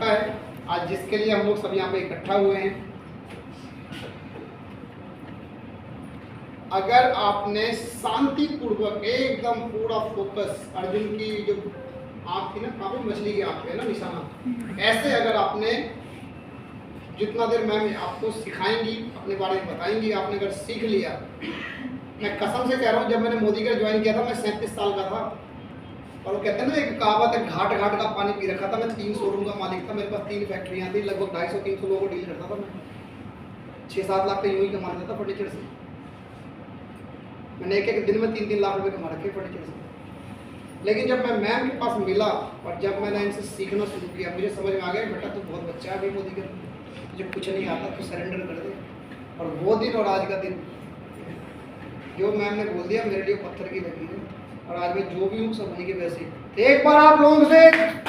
चुका है आज, जिसके लिए हम लोग सब यहाँ पे इकट्ठा हुए हैं। अगर आपने शांति पूर्वक एकदम पूरा फोकस, अर्जुन की जो आँख थी ना, काफी मछली की आँख है ना निशाना, ऐसे अगर आपने जितना देर मैम आपको सिखाएंगी, अपने बारे में बताएंगी, आपने अगर सीख लिया, मैं कसम से कह रहा हूँ, जब मैंने मोदी केयर ज्वाइन किया था मैं 37 साल का था, और वो कहते हैं ना एक कहावत है, घाट घाट का पानी पी रखा था। मैं 3 शोरूम का मालिक था, मेरे पास 3 फैक्ट्रियाँ थी, लगभग 250-300 लोगों को डील करता था मैं, 6-7 लाख का यूँ ही कमा लेता था फर्नीचर से। मैंने एक दिन में 3-3 लाख रुपए कमा रखे फर्नीचर से। लेकिन जब मैं मैम के पास मिला और जब मैंने इनसे सीखना शुरू किया, मुझे समझ में आ गया बेटा तू बहुत बच्चा है भाई, मोदी के तुझे कुछ नहीं आता, तू सरेंडर कर दे। और वो दिन और आज का दिन, जो मैम ने बोल दिया मेरे लिए पत्थर की लगी है, और आज मैं जो भी हूँ सब उन्हीं के वैसे। एक बार आप लोगों से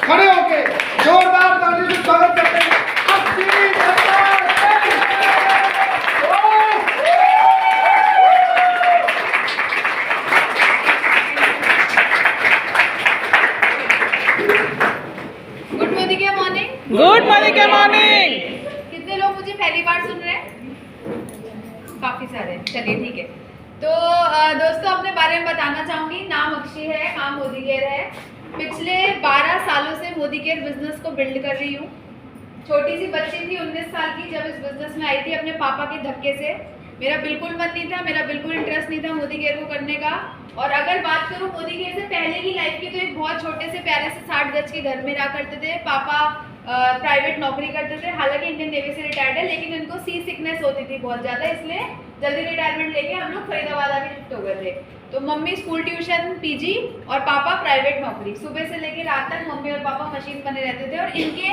खड़े होके जोरदार ताली से स्वागत करते हैं। Good morning, good morning. कितने लोग मुझे पहली बार सुन रहे हैं? काफी सारे, चलिए ठीक है। तो दोस्तों अपने बारे में बताना चाहूंगी। नाम अक्षी है, काम मोदी केयर है। पिछले 12 सालों से मोदी केयर बिजनेस को बिल्ड कर रही हूँ। छोटी सी बच्ची थी 19 साल की जब इस बिजनेस में आई थी अपने पापा के धक्के से। मेरा बिल्कुल मन नहीं था, मेरा बिल्कुल इंटरेस्ट नहीं था मोदी केयर को करने का। और अगर बात करूँ मोदी केयर से पहले की लाइफ की, तो एक बहुत छोटे से प्यारे से 60 गज के घर में रहा करते थे। पापा प्राइवेट नौकरी करते थे, हालांकि इंडियन नेवी से रिटायर्ड है, लेकिन इनको सी सिकनेस होती थी बहुत ज़्यादा, इसलिए जल्दी रिटायरमेंट लेके हम लोग फरीदाबाद आके शिफ्ट हो गए थे। तो मम्मी स्कूल ट्यूशन पीजी और पापा प्राइवेट नौकरी। सुबह से लेकर रात तक मम्मी और पापा मशीन बने रहते थे। और इनके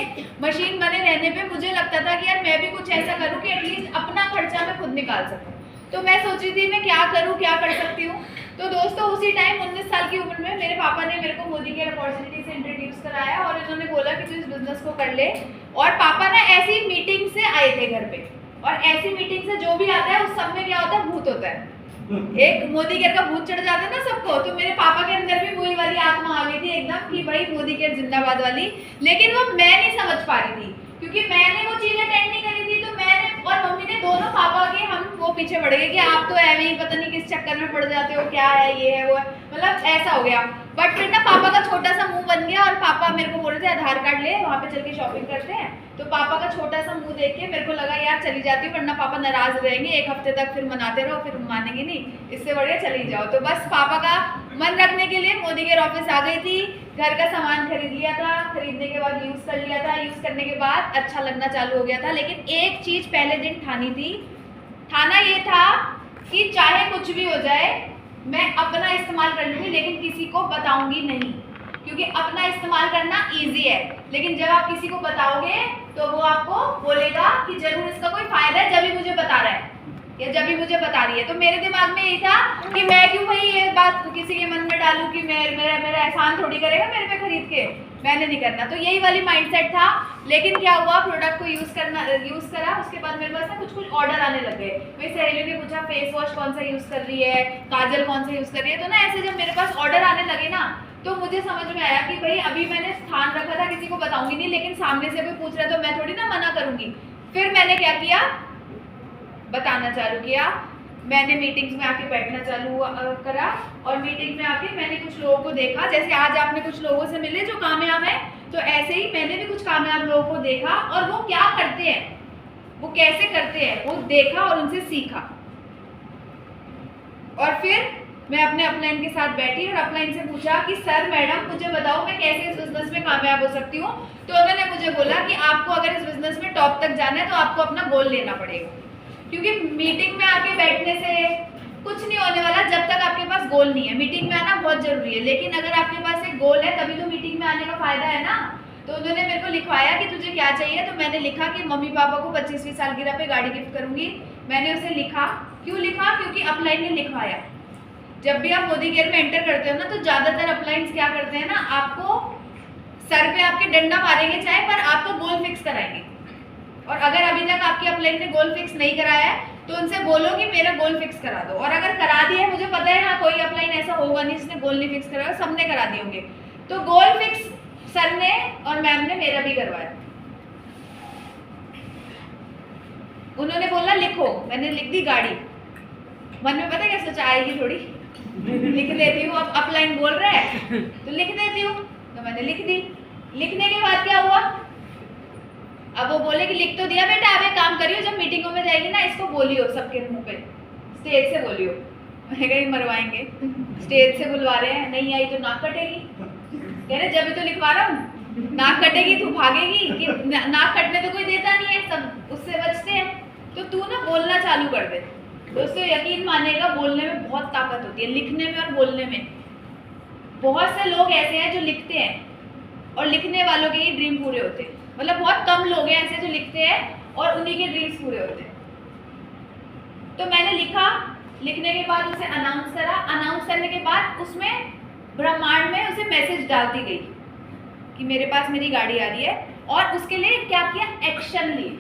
मशीन बने रहने पे मुझे लगता था कि यार मैं भी कुछ ऐसा करूँ कि एटलीस्ट अपना खर्चा मैं खुद निकाल सकूँ। तो मैं सोच रही थी मैं क्या करूँ, क्या कर सकती हूँ। तो दोस्तों उसी टाइम 19 साल की उम्र में मेरे पापा ने मेरे को मोदी केयर अपॉर्चुनिटी से इंट्रोड्यूस कराया और इन्होंने बोला कि तू इस बिजनेस को कर ले। और पापा ना ऐसी मीटिंग से आए थे घर पे, और ऐसी मीटिंग से जो भी आता है उस सब में क्या होता है, भूत होता है। एक मोदी केयर का भूत चढ़ जाता है ना सबको, तो मेरे पापा के अंदर भी वही वाली आत्मा आ गई थी एकदम कि भाई मोदी केयर जिंदाबाद वाली। लेकिन वो मैं नहीं समझ पा रही थी क्योंकि मैंने वो चीज अटेंड नहीं करी थी। तो मैंने और मम्मी ने दोनों पापा के हम वो पीछे पड़ गए कि आप तो ऐਵੇਂ ही पता नहीं किस चक्कर में पड़ जाते हो, क्या है ये है वो है, मतलब ऐसा हो गया। बट फिर ना पापा का छोटा सा मुंह बन गया और पापा मेरे को बोल रहे थे आधार कार्ड ले, वहाँ पे चल के शॉपिंग करते हैं। तो पापा का छोटा सा मुंह देख के मेरे को लगा यार चली जाती हूँ, वरना पापा नाराज रहेंगे, एक हफ्ते तक फिर मनाते रहो फिर मानेंगे नहीं, इससे बढ़िया चली जाओ। तो बस पापा का मन रखने के लिए मोदी केयर ऑफिस आ गई थी। घर का सामान खरीद लिया था, खरीदने के बाद यूज कर लिया था, यूज करने के बाद अच्छा लगना चालू हो गया था। लेकिन एक चीज पहले दिन ठानी थी, ठाना ये था कि चाहे कुछ भी हो जाए मैं अपना इस्तेमाल कर लूंगी, लेकिन किसी को बताऊंगी नहीं, क्योंकि अपना इस्तेमाल करना इजी है, लेकिन जब आप किसी को बताओगे तो वो आपको बोलेगा कि जरूर इसका कोई फायदा है जब भी मुझे बता रहा है या जब भी मुझे बता रही है। तो मेरे दिमाग में यही था कि मैं क्यों भाई ये बात किसी के मन में डालूं कि मेरा एहसान थोड़ी करेगा मेरे पे खरीद के, मैंने नहीं करना। तो यही वाली माइंडसेट था। लेकिन क्या हुआ, प्रोडक्ट को यूज करा, उसके बाद मेरे पास ना कुछ ऑर्डर आने लगे। मेरी सहेलियों ने पूछा फेस वॉश कौन सा यूज कर रही है, काजल कौन सा यूज कर रही है। तो ना ऐसे जब मेरे पास ऑर्डर आने लगे ना, तो मुझे समझ में आया कि भाई अभी मैंने स्थान रखा था किसी को बताऊंगी नहीं, लेकिन सामने से कोई पूछ रहा है तो मैं थोड़ी ना मना करूंगी। फिर मैंने क्या किया, बताना चालू किया। मैंने मीटिंग्स में आके बैठना चालू करा और मीटिंग में आके मैंने कुछ लोगों को देखा, जैसे आज आपने कुछ लोगों से मिले जो कामयाब हैं, तो ऐसे ही मैंने भी कुछ कामयाब लोगों को देखा और वो क्या करते हैं, वो कैसे करते हैं, वो देखा और उनसे सीखा। और फिर मैं अपने अपलाइन के साथ बैठी और अपलाइन से पूछा कि सर मैडम मुझे बताओ मैं कैसे इस बिजनेस में कामयाब हो सकती हूँ। तो उन्होंने मुझे बोला कि आपको अगर इस बिजनेस में टॉप तक जाना है तो आपको अपना गोल लेना पड़ेगा, क्योंकि मीटिंग में आके बैठने से कुछ नहीं होने वाला जब तक आपके पास गोल नहीं है। मीटिंग में आना बहुत जरूरी है, लेकिन अगर आपके पास एक गोल है तभी तो मीटिंग में आने का फायदा है ना। तो उन्होंने मेरे को लिखवाया कि तुझे क्या चाहिए, तो मैंने लिखा कि मम्मी पापा को 25वीं सालगिरह पे गाड़ी गिफ्ट करूंगी। मैंने उसे लिखा, क्यों लिखा, क्योंकि अपलाइन ने लिखवाया। जब भी आप मोदी केयर में एंटर करते हो ना, तो ज्यादातर अपलाइंस क्या करते हैं ना, आपको सर पे आपके डंडा मारेंगे चाहे, पर आपको गोल फिक्स कराएंगे। और अगर अभी तक आपकी अपलाइन ने गोल फिक्स नहीं कराया है तो उनसे बोलो कि मेरा गोल फिक्स करा दो। और अगर करा दिया है, मुझे पता है हाँ कोई अपलाइन ऐसा होगा नहीं जिसने गोल नहीं फिक्स कराया, सबने करा दिए होंगे। तो गोल फिक्स सर ने और मैम ने मेरा भी करवाया। उन्होंने बोला लिखो, मैंने लिख दी गाड़ी। मन में पता क्या सोचा, आएगी थोड़ी, लिख लेती हूँ, अब अपलाइन बोल रहा है तो लिख देती हूँ, तो मैंने लिख दी। लिखने के बाद क्या हुआ, अब वो बोले कि लिख तो दिया बेटा, अब एक काम करियो, जब मीटिंगों में जाएगी ना इसको बोलियो सबके मुंह पे, स्टेज से बोलियो। मैं कहीं मरवाएंगे, स्टेज से बुलवा रहे हैं, नहीं आई तो नाक कटेगी। कह रहे जब भी तो लिखवा रहा हूँ, नाक कटेगी तू भागेगी कि नाक कटने तो कोई देता नहीं है, सब उससे बचते हैं, तो तू ना बोलना चालू कर दे। दोस्तों यकीन मानेगा, बोलने में बहुत ताकत होती है, लिखने में और बोलने में। बहुत से लोग ऐसे हैं जो लिखते हैं और लिखने वालों के ही ड्रीम पूरे होते हैं, मतलब बहुत कम लोग हैं ऐसे जो लिखते हैं और उन्हीं के ड्रीम्स पूरे होते हैं। तो मैंने लिखा, लिखने के बाद उसे अनाउंस करा, अनाउंस करने के बाद उसमें ब्रह्मांड में उसे मैसेज डालती गई कि मेरे पास मेरी गाड़ी आ रही है, और उसके लिए क्या किया, एक्शन लिए,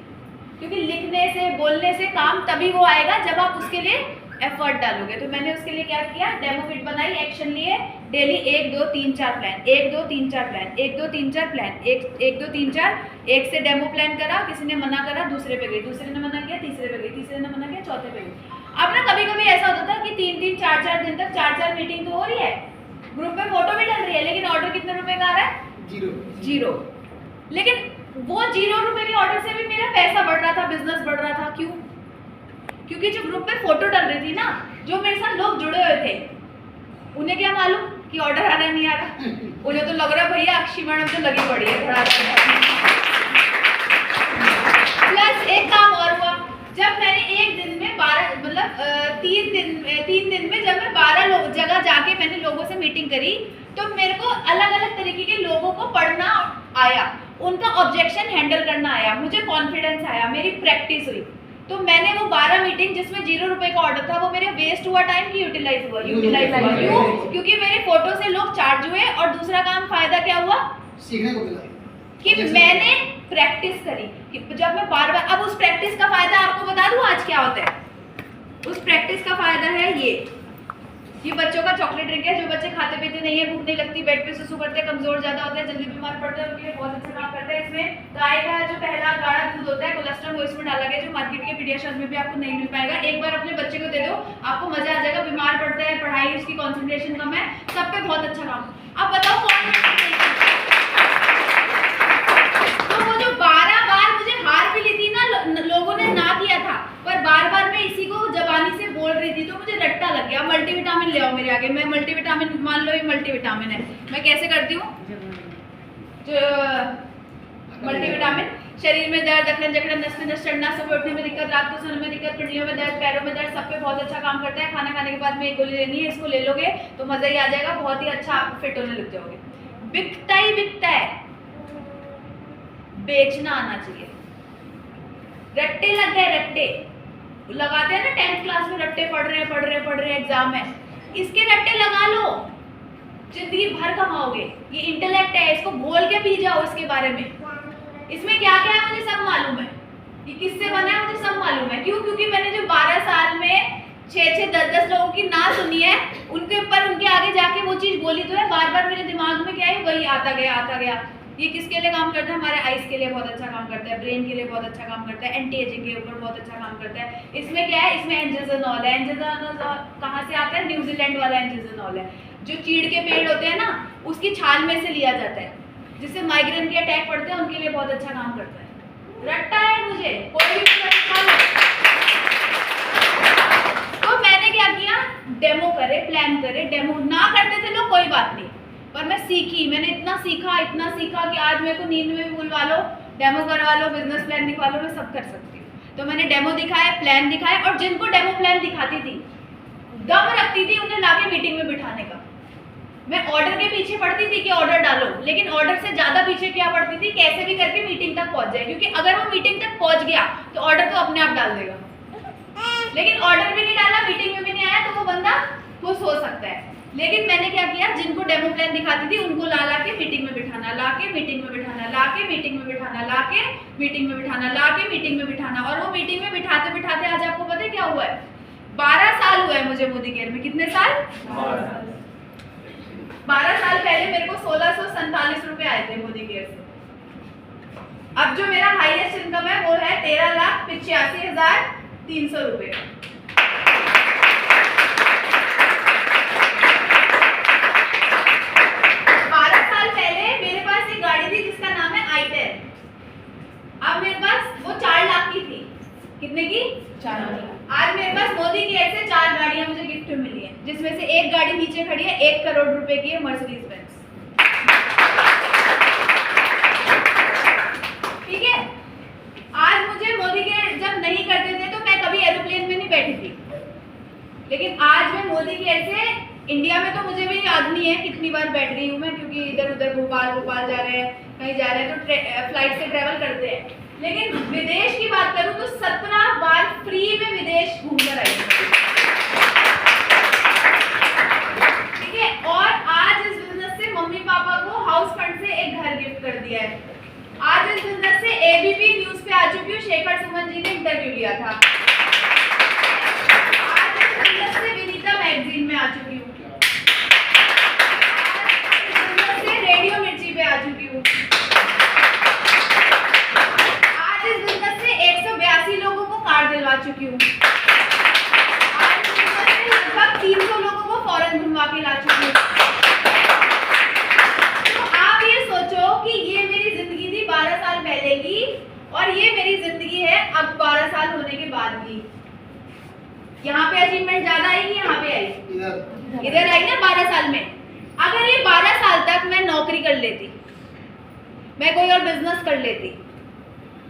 क्योंकि लिखने से बोलने से काम तभी वो आएगा जब आप उसके लिए एफर्ट डालोगे। तो मैंने उसके लिए क्या किया, डेमो किट बनाई, एक्शन लिए, डेली 1 2 3 4 प्लान, 1 2 3 4 प्लान, 1 2 3 4 प्लान, 1 2 3 4, एक से डेमो प्लान करा, किसी ने मना करा, दूसरे पे गई, दूसरे ने मना किया, तीसरे पे गई, तीसरे ने मना किया, चौथे पे गई। अब ना कभी कभी ऐसा होता था कि 3 4 4 दिन तक 4 4 मीटिंग तो हो रही है, ग्रुप में फोटो भी डल रही है, लेकिन ऑर्डर कितने रुपए का आ रहा है, जीरो। लेकिन वो 0 रुपए के ऑर्डर से भी मेरा पैसा बढ़ रहा था, बिजनेस बढ़ रहा था। क्यों? क्योंकि जो ग्रुप पे फोटो डल रही थी ना, जो मेरे साथ लोग जुड़े हुए थे, उन्हें क्या मालूम कि ऑर्डर आ रहा नहीं आ रहा, उन्हें तो लग रहा भैया अक्षी मैडम तो लगी पड़ी है थोड़ा। प्लस एक काम और हुआ, जब मैंने एक दिन में 12 मतलब 3 दिन में जब मैं 12 जगह जाके मैंने लोगों से मीटिंग करी, तो मेरे को अलग अलग तरीके के लोगों को पढ़ना आया, उनका ऑब्जेक्शन हैंडल करना आया, मुझे कॉन्फिडेंस आया, मेरी प्रैक्टिस हुई। तो मैंने वो 12 मीटिंग जिसमें 0 रुपए का ऑर्डर था, वो मेरे वेस्ट हुआ टाइम की यूटिलाइज हुआ। क्यों? क्योंकि मेरे फोटो से लोग चार्ज हुए, और दूसरा काम फायदा क्या हुआ, सीखने को मिला कि मैंने प्रैक्टिस करी, कि जब मैं बार बार, अब उस प्रैक्टिस का फायदा आपको बता दूं आज क्या होता है। उस प्रैक्टिस का फायदा है ये बच्चों का चॉकलेट ड्रिंक है, जो बच्चे खाते पीते नहीं है, भूख नहीं लगती, बेड पे सुसु करते हैं, कमजोर ज्यादा होते हैं, जल्दी बीमार पड़ते हैं, उनके लिए बहुत अच्छा काम करता है। इसमें गाय का जो पहला गाढ़ा दूध होता है, कोलेस्ट्रॉल वो इसमें डाला गया, जो मार्केट के पीडियाश्योर में भी आपको नहीं मिल पाएगा। एक बार अपने बच्चे को दे दो, आपको मजा आ जाएगा। बीमार पड़ते हैं, पढ़ाई उसकी कॉन्सेंट्रेशन कम है, सब पे बहुत अच्छा काम। अब बताओ कौन, तो वो जो 12 बार मुझे हार भी ली थी ना, लोगों ने ना किया था, पर बार बार मैं इसी को जबानी से बोल रही थी, तो मुझे रट्टा लग गया। मल्टीविटामिन ले आओ मेरे आगे, मैं मल्टीविटामिन, मान लो ये मल्टीविटामिन है, मैं कैसे करती हूँ, जो मल्टीविटामिन, शरीर में दर्द, अकड़न जकड़न, नस में नस चढ़ना, सुबह उठने में दिक्कत, रात को सोने में दिक्कत, पिंडलियों में दर्द, पैरों में दर्द, सब पे बहुत अच्छा काम करता है। खाना खाने के बाद में एक गोली लेनी है, इसको ले लोगे तो मजा ही आ जाएगा, बहुत ही अच्छा आप फिट होने लग जाओगे। बिकता ही बिकता है, बेचना आना चाहिए। रट्टे लग गए, रट्टे लगाते हैं ना 10th क्लास में, रट्टे पढ़ रहे हैं, एग्जाम है, इसके रट्टे लगा लो, जिंदगी भर कमाओगे। ये इंटेलेक्ट है, इसको बोल के पी जाओ इसके बारे में। इसमें क्या क्या है मुझे सब मालूम है, ये किससे बना है मुझे सब मालूम है। क्यों? क्योंकि मैंने जो 12 साल में 6 10 लोगों की ना सुनी है, उनके ऊपर उनके आगे जाके वो चीज बोली तो है, बार बार मेरे दिमाग में क्या है, वही आता गया। ये किसके लिए काम करता है, हमारे आइज के लिए बहुत अच्छा काम करता है, ब्रेन के लिए बहुत अच्छा काम करता है, एंटी एजिंग के ऊपर बहुत अच्छा काम करता है। इसमें क्या है, इसमें एंजेजोनॉल है। एंजेजोनॉल कहाँ से आता है, न्यूजीलैंड वाला एंजेजोनॉल है, जो चीड़ के पेड़ होते हैं ना, उसकी छाल में से लिया जाता है, जिससे माइग्रेन के अटैक पड़ते हैं, उनके लिए बहुत अच्छा काम करता है। रट्टा है मुझे, कोई भी खा लो। तो मैंने क्या किया, डेमो करे, प्लान करे, डेमो ना करते थे लोग, कोई बात नहीं, पर मैं सीखी, मैंने इतना सीखा कि आज मेरे को नींद में भी बुलवा लो, डेमो करवा लो, बिजनेस प्लान दिखवा लो, मैं सब कर सकती हूँ। तो मैंने डेमो दिखाया, प्लान दिखाया, और जिनको डेमो प्लान दिखाती थी, दम रखती थी उन्हें लाके मीटिंग में बिठाने का। मैं ऑर्डर के पीछे पड़ती थी कि ऑर्डर डालो, लेकिन ऑर्डर से ज्यादा पीछे क्या पड़ती थी, कैसे भी करके मीटिंग तक पहुंच जाए, क्योंकि अगर वो मीटिंग तक पहुंच गया तो ऑर्डर तो अपने आप डाल देगा। लेकिन ऑर्डर भी नहीं डाला, मीटिंग में भी नहीं आया, तो वो बंदा खुश हो सकता है। लेकिन मैंने क्या किया, जिनको डेमो प्लान दिखाती थी उनको ला के मीटिंग में बिठाना, ला के मीटिंग में बिठाना, ला के मीटिंग में बिठाना, ला के मीटिंग में बिठाना, ला के मीटिंग में बिठाना। और वो मीटिंग में बिठाते बिठाते आज आपको पता है क्या हुआ है, 12 साल हुआ है मुझे मोदी केयर में। कितने साल? 12 साल पहले मेरे को 1647 रुपए आए थे मोदी केयर से। अब जो मेरा हाईएस्ट इनकम है वो है 13,85,300 रुपए। 12 साल पहले मेरे पास एक गाड़ी थी जिसका नाम है i10। अब मेरे पास वो 4 लाख की थी। कितने की? 4 लाख। आज मेरे पास मोदी की ऐसे 4 गाड़ियां मुझे गिफ्ट में मिली हैं, जिसमें से एक गाड़ी नीचे खड़ी है 1 करोड़ रुपए की है, मर्सिडीज बेंज। ठीक है। आज मुझे मोदी के जब नहीं करते थे तो मैं कभी एरोप्लेन में नहीं बैठी थी, लेकिन आज मैं मोदी के ऐसे इंडिया में तो मुझे भी याद नहीं है कितनी बार बैठ गई हूँ मैं, क्योंकि इधर उधर भोपाल जा रहे हैं, कहीं जा रहे हैं तो फ्लाइट से ट्रेवल करते हैं। लेकिन विदेश की बात करूं तो 17 बार फ्री में विदेश घूमकर आई हूं। ठीक है। और आज इस बिजनेस से मम्मी पापा को हाउस फंड से एक घर गिफ्ट कर दिया है। आज इस बिजनेस से एबीपी न्यूज पे आ चुकी हूँ, शेखर सुमन जी ने इंटरव्यू लिया था। आज इस बिजनेस से विनीता मैगजीन में आ चुकी हूँ। आज इस बिजनेस से रेडियो मिर्ची पे आ चुकी हूँ। आज इस बिजनेस से 182 लोगों को कार्ड दिलवा चुकी हूँ। आज इस बिजनेस से लगभग 300 लोगों को फॉरेन घुमवा के ला चुकी हूँ। तो आप ये सोचो कि ये मेरी जिंदगी थी 12 साल पहले की, और ये मेरी जिंदगी है अब 12 साल होने के बाद की। यहाँ पे अचीवमेंट ज्यादा आएगी, यहाँ पे आई, इधर आई ना 12 साल में। अगर ये 12 साल तक मैं नौकरी कर लेती, मैं कोई और बिजनेस कर लेती,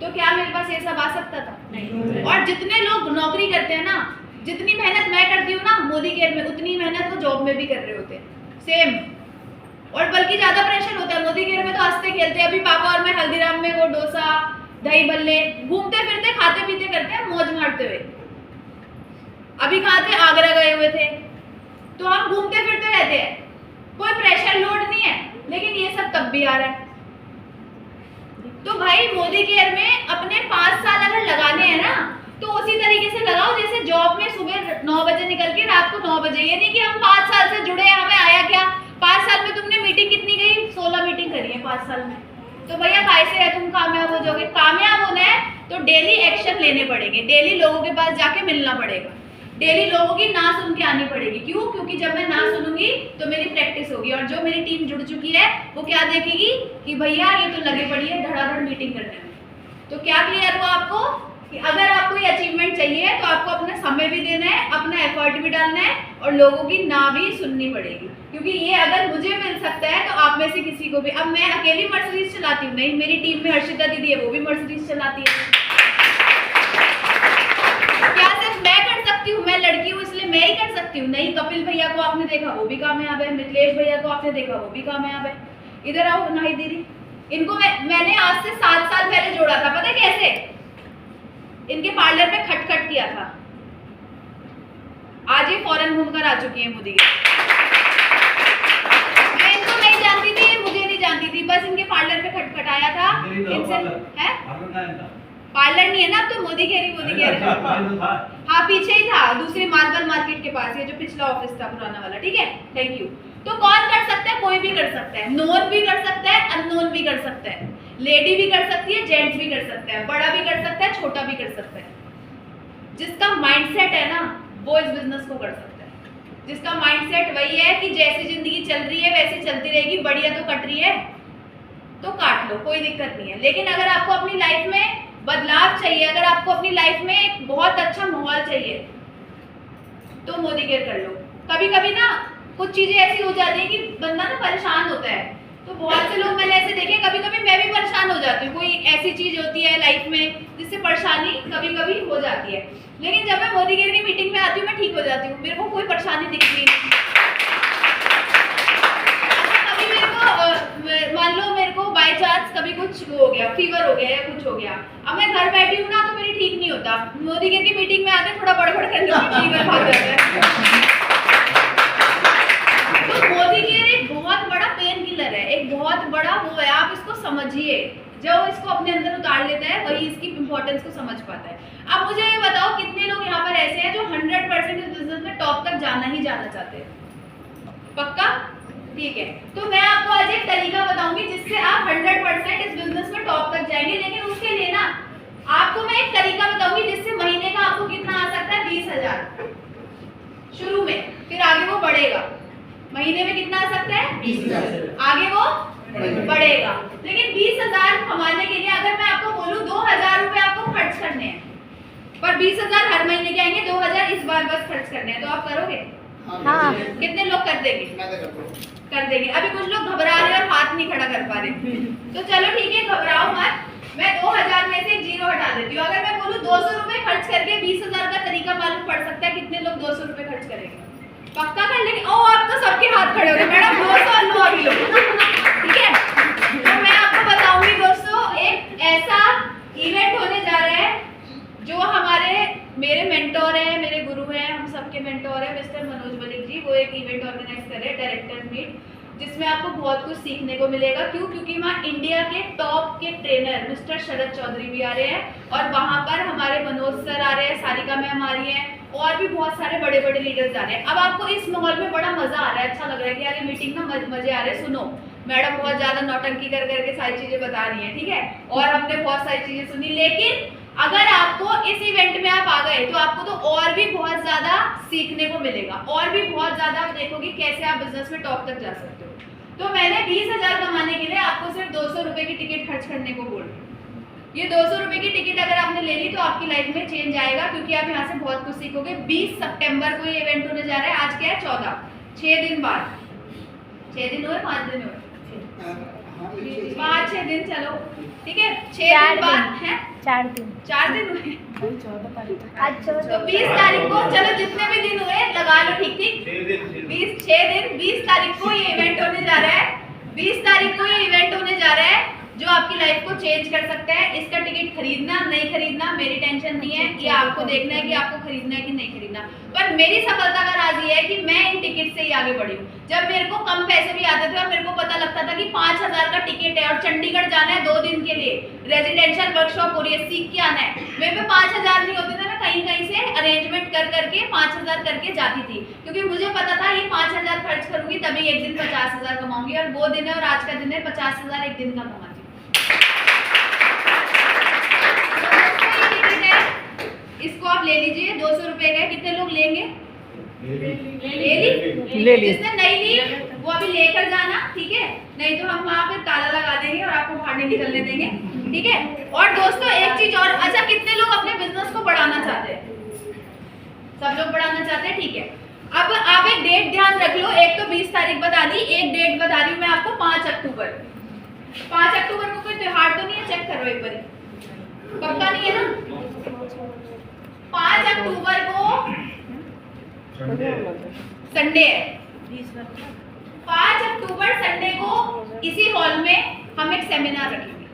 तो क्या मेरे पास ये सब आ सकता था? नहीं। और जितने लोग नौकरी करते हैं ना, जितनी मेहनत मैं करती हूँ ना मोदी केयर में, उतनी मेहनत वो जॉब में भी कर रहे होते हैं, सेम। और बल्कि ज्यादा प्रेशर होता है। मोदी केयर में तो हंसते खेलते, अभी पापा और मैं हल्दीराम में वो डोसा दही भल्ले घूमते फिरते खाते पीते करते हैं, मौज मारते हुए। अभी कहाँ थे? आगरा गए हुए थे। तो हम घूमते फिरते रहते हैं, कोई प्रेशर लोड नहीं है, लेकिन ये सब तब भी आ रहा है। तो भाई मोदी केयर में अपने 5 साल अगर लगाने हैं ना, तो उसी तरीके से लगाओ जैसे जॉब में सुबह 9 बजे निकल के रात को 9 बजे। ये नहीं कि हम 5 साल से जुड़े हैं, हमें आया क्या? 5 साल में तुमने मीटिंग कितनी गई? 16 मीटिंग करी है 5 साल में। तो भैया कैसे है तुम कामयाब हो जाओगे? कामयाब होना है तो डेली एक्शन लेने पड़ेंगे, डेली लोगों के पास जाके मिलना पड़ेगा, डेली लोगों की ना सुन के आनी पड़ेगी। क्यों? क्योंकि जब मैं ना सुनूंगी तो मेरी प्रैक्टिस होगी, और जो मेरी टीम जुड़ चुकी है वो क्या देखेगी कि भैया ये तो लगी पड़ी है धड़ाधड़ मीटिंग करने में। तो क्या क्लियर हुआ आपको कि अगर आपको ये अचीवमेंट चाहिए तो आपको अपना समय भी देना है, अपना एफर्ट भी डालना है, और लोगों की ना भी सुननी पड़ेगी। क्योंकि ये अगर मुझे मिल सकता है तो आप में से किसी को भी। अब मैं अकेली मर्सिडीज चलाती हूँ नहीं, मेरी टीम में हर्षिता दीदी है, वो भी मर्सिडीज चलाती है। क्या सिर्फ मैं कर सकती हूँ? मैं लड़की हूँ इसलिए मैं ही कर सकती हूँ? नहीं। कपिल भैया को आपने देखा, वो भी कामयाब है। मिथिलेश भैया को आपने देखा, वो भी कामयाब है। इधर आओ नाहिद दीदी, इनको मैंने आज से 7 साल पहले जोड़ा था। पता है कैसे? इनके पार्लर में खटखट किया था। आज ये फॉरेन घूमकर आ चुकी है मोदी के। मैं इनको नहीं जानती थी, ये मुझे नहीं जानती थी, बस इनके पार्लर में खटखटाया था। इनसे है पार्लर नहीं है ना, अब तो मोदी कह रही। हाँ पीछे ही था, दूसरे मार्बल मार्केट के पास, ये जो पिछला ऑफिस था पुराना वाला। ठीक है, थैंक यू। तो कौन कर सकता है? कोई भी कर सकता है। नोन भी कर सकता है, अननोन भी कर सकता है, लेडी भी कर सकती है, जेंट्स भी कर सकता है, बड़ा भी कर सकता है, छोटा भी कर सकता है। जिसका माइंडसेट है ना वो इस बिजनेस को कर सकता है। जिसका माइंडसेट वही है कि जैसी जिंदगी चल रही है वैसे चलती रहेगी, बढ़िया तो कट रही है तो काट लो, कोई दिक्कत नहीं है। लेकिन अगर आपको अपनी लाइफ में बदलाव चाहिए, अगर आपको अपनी लाइफ में एक बहुत अच्छा माहौल चाहिए, तो मोदी केयर कर लो। कभी कभी ना कुछ चीजें ऐसी हो जाती है कि बंदा ना परेशान होता है, तो बहुत से लोग मैंने ऐसे देखे, कभी कभी मैं भी परेशान हो जाती हूँ। कोई ऐसी चीज होती है लाइफ में जिससे परेशानी कभी कभी हो जाती है, लेकिन जब मैं मोदी केयर की मीटिंग में आती हूँ मैं ठीक हो जाती हूँ, मेरे को कोई परेशानी दिखती नहीं। कभी मेरे को मान लो मेरे को बाय चांस कभी कुछ हो गया, फीवर हो गया या कुछ हो गया, अब मैं घर बैठी हूँ ना तो मेरी ठीक नहीं होता, मोदी केयर की मीटिंग में आके थोड़ा बड़बड़ कर लो, फीवर भाग जाता है। तो मोदी केयर एक बहुत बड़ा पेन किलर है, एक बहुत बड़ा वो है, आप इसको समझिए। जो इसको अपने अंदर उतार लेता है वही इसकी इंपॉर्टेंस को समझ पाता है। अब मुझे ये बताओ कितने लोग यहाँ पर ऐसे हैं जो 100% इस बिजनेस में टॉप तक जाना ही जाना चाहते हैं? पक्का? ठीक है, तो मैं आपको आज एक तरीका बताऊंगी जिससे आप 100% इस बिजनेस में टॉप तक जाएंगे। लेकिन उसके लिए ना आपको मैं एक तरीका बताऊंगी जिससे महीने का आपको कितना आ सकता है 20,000 शुरू में, फिर आगे वो बढ़ेगा। महीने में कितना आ सकता है 20,000, आगे वो बढ़ेगा। लेकिन 20,000 कमाने के लिए अगर मैं आपको बोलूं 2,000 रुपए आपको खर्च करने हैं, पर 20,000 हर महीने के आएंगे, 2,000 इस बार बस खर्च करने हैं, तो आप करोगे? हाँ, कितने लोग कर देंगे? मैं तो करता हूँ। कर देंगे। अभी कुछ लोग घबरा रहे हैं और हाथ नहीं खड़ा कर पा रहे, तो चलो ठीक है, घबराओ मत। मैं 2,000 में से 0 हटा देती हूँ। अगर मैं बोलूँ 200 रुपए खर्च करके 20,000 का तरीका मालूम पड़ सकता है कितने लोग 200 रुपए खर्च करेंगे? पक्का कर लेंगे? ओ आप तो सबके हाथ खड़े हो गए मैडम, 200 लो अभी लोग, ठीक है। तो मैं आपको बताऊंगी दोस्तों, एक ऐसा इवेंट होने जा रहा है जो हमारे मेरे मेंटोर है, मेरे गुरु हैं, हम सबके मेंटोर है मिस्टर मनोज मलिक जी। वो एक इवेंट ऑर्गेनाइज कर रहे हैं, डायरेक्टर मीट, जिसमें आपको बहुत कुछ सीखने को मिलेगा। क्यों? क्योंकि वहाँ इंडिया के टॉप के ट्रेनर मिस्टर शरद चौधरी भी आ रहे हैं, और वहाँ पर हमारे मनोज सर आ रहे हैं, सारिका मैम आ रही हैं, और भी बहुत सारे बड़े बड़े लीडर्स आ रहे हैं। अब आपको इस माहौल में बड़ा मजा आ रहा है, अच्छा लग रहा है कि यार ये मीटिंग ना मजे आ रहे हैं। सुनो, मैडम बहुत ज्यादा नौटंकी कर करके सारी चीजें बता रही हैं, ठीक है, और हमने बहुत सारी चीजें सुनी। लेकिन अगर आपको इस इवेंट में आप आ गए तो आपको तो और भी बहुत ज्यादा सीखने को मिलेगा, और भी बहुत ज्यादा आप देखोगे कैसे आप बिजनेस में टॉप तक जा सकते हो। तो मैंने 20,000 कमाने के लिए आपको सिर्फ 200 रुपए की टिकट खर्च करने को बोल रही। ये 200 रुपए की टिकट अगर आपने ले ली तो आपकी लाइफ में चेंज आएगा, क्योंकि आप यहाँ से बहुत कुछ सीखोगे। 20 सितंबर को ये इवेंट होने जा रहा है। आज क्या है? 14, 6 दिन बाद। 6 दिन हुए, 5 दिन हुए, 5-6 दिन, चलो ठीक है, 6 दिन बाद है, 4 दिन हुए, तो 20 तारीख को, चलो जितने भी दिन हुए लगा लो, ठीक ठीक, 20 तारीख को ये इवेंट होने जा रहा है। 20 तारीख को ये इवेंट होने जा रहा है जो आपकी लाइफ को चेंज कर सकता है। इसका टिकट खरीदना नहीं खरीदना मेरी टेंशन नहीं है, ये आपको देखना है कि आपको खरीदना है कि नहीं खरीदना। पर मेरी सफलता का राज ये है कि मैं इन टिकट से ही आगे बढ़ी हूँ। जब मेरे को कम पैसे भी आते थे और मेरे को पता लगता था कि 5,000 का टिकट है और चंडीगढ़ जाना है 2 दिन के लिए, रेजिडेंशियल वर्कशॉप हो रही है, सीख के आना है, मेरे पे 5,000 नहीं होते थे, मैं कहीं कहीं से अरेंजमेंट कर करके 5,000 करके जाती थी, क्योंकि मुझे पता था ये 5,000 खर्च करूंगी तभी एक दिन 50,000 कमाऊंगी, और वो दिन है और आज का दिन है 50,000 एक दिन का कमाती। इसको आप ले लीजिए, 200 रुपए का। कितने लोग लेंगे? ले ली। जिसने नहीं ली वो अभी लेकर जाना, ठीक है, नहीं तो हम वहाँ पे ताला लगा देंगे और आपको बाहर नहीं निकलने देंगे, ठीक है। और दोस्तों एक चीज और, अच्छा कितने लोग अपने बिजनेस को बढ़ाना चाहते हैं? सब लोग बढ़ाना चाहते हैं, ठीक है। अब आप एक डेट ध्यान रख लो, एक तो 20 तारीख बता दी, एक डेट बता रही हूँ मैं आपको, 5 अक्टूबर। 5 अक्टूबर को कोई त्योहार तो नहीं है? चेक करो एक बार, पक्का नहीं है ना? 5 अक्टूबर को संडे है। 5 अक्टूबर संडे को इसी हॉल में हम एक सेमिनार रखेंगे।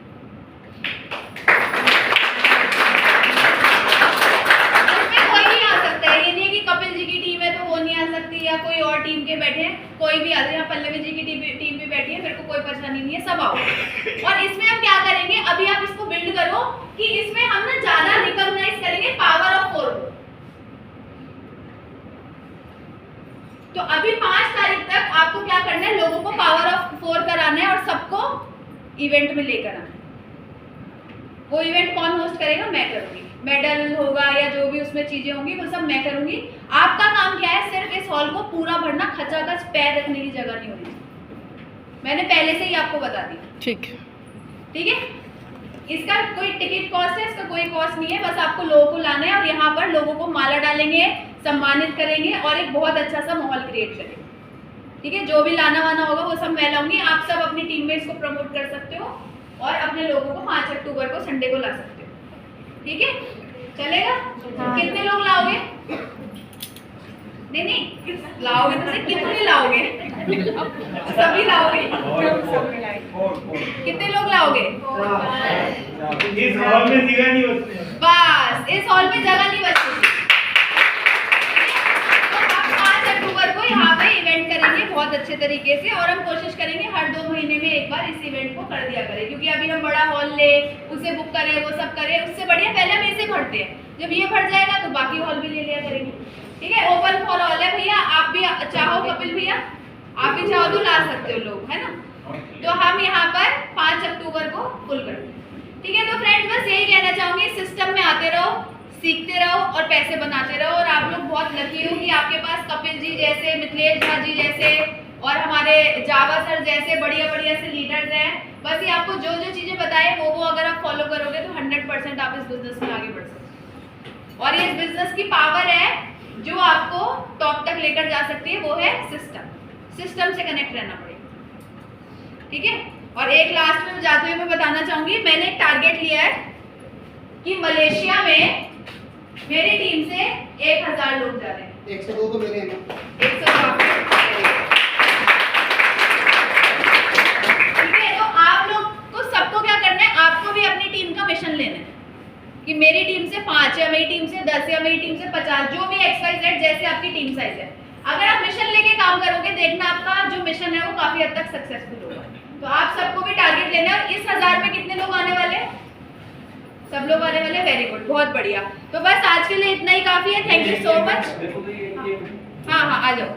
इसमें कोई भी आ सकता है, ये नहीं कि कपिल जी की टीम है तो वो नहीं आ सकती, या कोई और टीम के बैठे हैं, कोई भी आ जाए। यहाँ पल्लवी जी की टीम भी बैठी है, मेरे को कोई परेशानी नहीं है, सब आओ। और इसमें हम क्या करेंगे, अभी आप इसको बिल्ड करो कि इसमें हम ना ज्यादा रिकॉग्नाइज करेंगे पावर ऑफ 4। तो अभी 5 तारीख तक आपको क्या करना है, लोगों को पावर ऑफ 4 कराना है और सबको इवेंट में लेकर आना है। वो इवेंट कौन होस्ट करेगा? मैं करूंगी। मेडल होगा या जो भी उसमें चीजें होंगी वो सब मैं करूंगी। आपका काम क्या है, सिर्फ इस हॉल को पूरा भरना, खचाखच पैर रखने की जगह नहीं होनी। मैंने पहले से ही आपको बता दी, ठीक है। इसका कोई टिकट कॉस्ट है, इसका कोई कॉस्ट नहीं है, बस आपको लोगों को लाना है और यहाँ पर लोगों को माला डालेंगे, सम्मानित करेंगे और एक बहुत अच्छा सा माहौल क्रिएट करेंगे, ठीक है। जो भी लाना वाना होगा वो सब मैं लाऊंगी। आप सब अपनी टीम में इसको प्रमोट कर सकते हो और अपने लोगों को 5 अक्टूबर को संडे को ला सकते हो, ठीक है, चलेगा? कितने लोग लाओगे? नहीं लाओगे तो कितने लाओगे? सभी लाओगे? कितने लोग लाओगे? इस हॉल में जगह नहीं बचती, बस इस हॉल में जगह नहीं बचती। तो हम 5 अक्टूबर को यहाँ पे इवेंट करेंगे बहुत अच्छे तरीके से, और हम कोशिश करेंगे हर 2 महीने में एक बार इस इवेंट को कर दिया करें, क्योंकि अभी हम बड़ा हॉल ले, उसे बुक करें, वो सब करें, उससे बढ़िया पहले हम इसे भरते हैं। जब ये भर जाएगा तो बाकी हॉल भी ले लिया करेंगे, ठीक है। ओपन फॉर ऑल है भैया, आप भी चाहो, कपिल भैया आप भी चाहो तो ला सकते हो लोग, है ना। तो हम यहाँ पर 5 अक्टूबर को फुल करते हैं, ठीक है। तो फ्रेंड्स बस यही कहना चाहूंगी, सिस्टम में आते रहो, सीखते रहो और पैसे बनाते रहो। और आप लोग बहुत लकी हो कि आपके पास कपिल जी जैसे, मिथिलेश झा जी जैसे और हमारे जावा सर जैसे बढ़िया बढ़िया से लीडर्स हैं। बस ये आपको जो जो चीज़ें बताए वो अगर आप फॉलो करोगे तो 100% आप इस बिजनेस में आगे बढ़ सकते हो। और ये इस बिजनेस की पावर है जो आपको टॉप तक लेकर जा सकती है, वो है सिस्टम से कनेक्ट रहना पड़ेगा, ठीक है। और एक लास्ट में जाते हुए मैं बताना चाहूंगी, मैंने एक टारगेट लिया है कि मलेशिया में मेरी टीम से 1000 लोग जा रहे हैं। 102 तो मेरे हैं ना। 102। ठीक है, तो आप लोग को सबको क्या करना है, आपको भी अपनी टीम का मिशन लेना है कि मेरी टीम से 5 या मेरी टीम से 10 या मेरी टीम से 50, जो भी XYZ जैसे आपकी टीम साइज है। अगर आप मिशन लेके काम करोगे, देखना आपका जो मिशन है वो काफी हद तक सक्सेसफुल होगा। तो आप सबको भी टारगेट लेना है। और इस 1000 में कितने लोग आने वाले हैं? सब लोग आने वाले। वेरी गुड, बहुत बढ़िया। तो बस आज के लिए इतना ही काफी है। Thank you so much. हाँ, आ जाओ।